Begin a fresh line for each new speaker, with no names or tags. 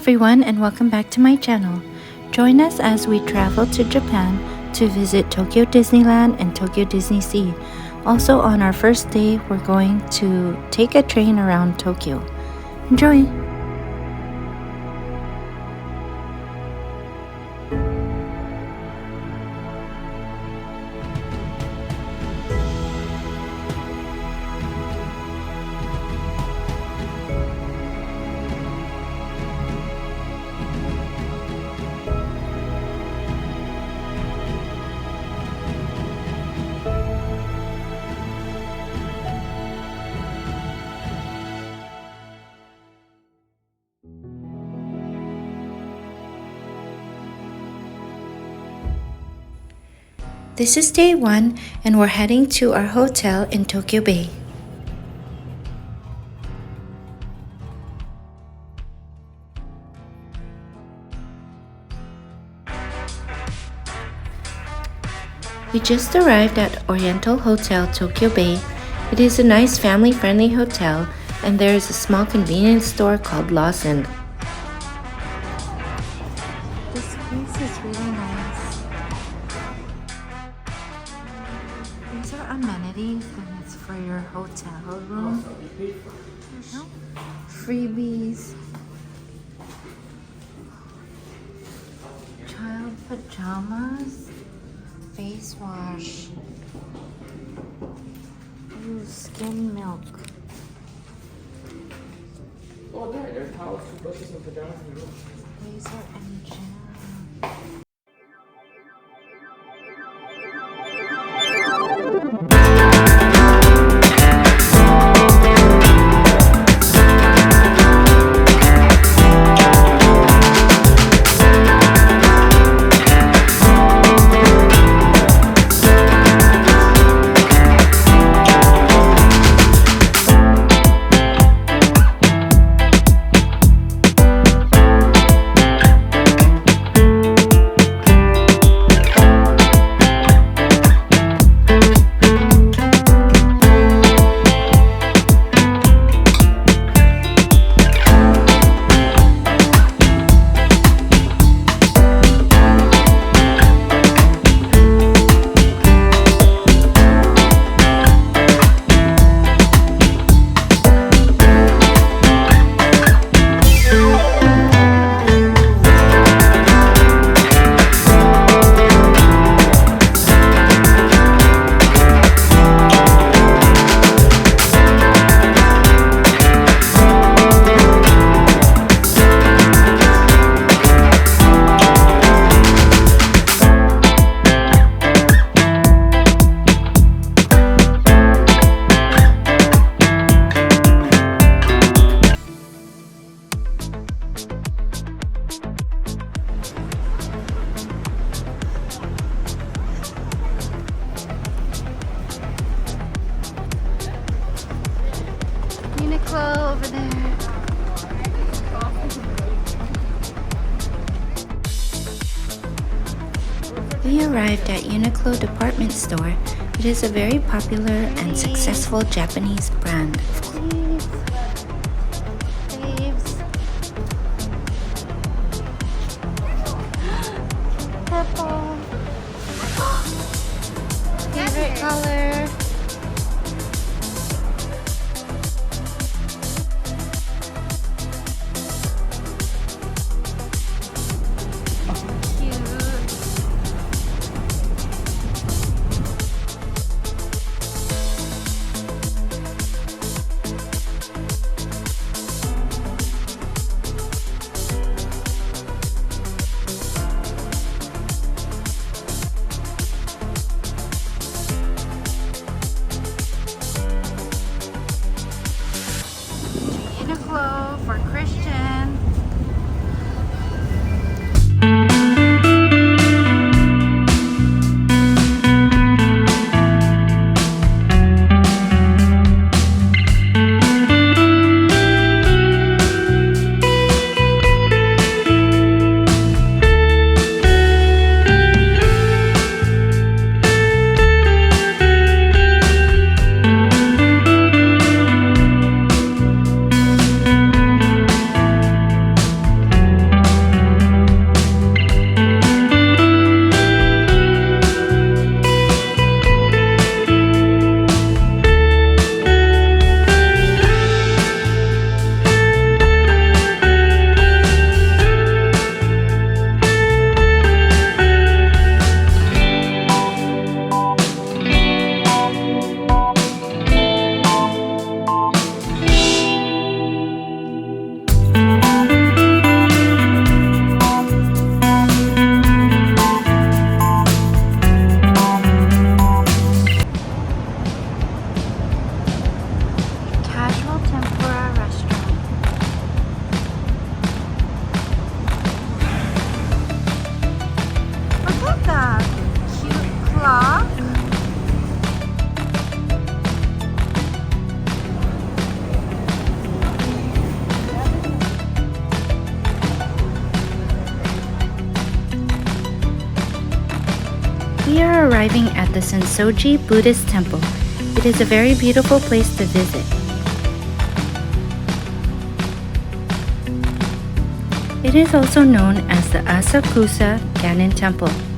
everyone, and welcome back to my channel. Join us as we travel to Japan to visit Tokyo Disneyland and Tokyo Disney Sea. Also, on our first day, we're going to take a train around Tokyo. Enjoy! This is day 1 and we're heading to our hotel in Tokyo Bay. We just arrived at Oriental Hotel Tokyo Bay. It is a nice family-friendly hotel and there is a small convenience store called LAWSON. This place is really nice. These are amenities and it's for your hotel room. Freebies. Child pajamas. Face wash. Ooh, skim milk.
Oh, there's towels, toothbrushes, and pajamas in the room.
Razor and gel. Uniqlo over there. We arrived at Uniqlo department store. It is a very popular and successful Japanese brand. Purple. Favorite color. We are arriving at the Sensōji Buddhist temple. It is a very beautiful place to visit. It is also known as the Asakusa Ganon Temple.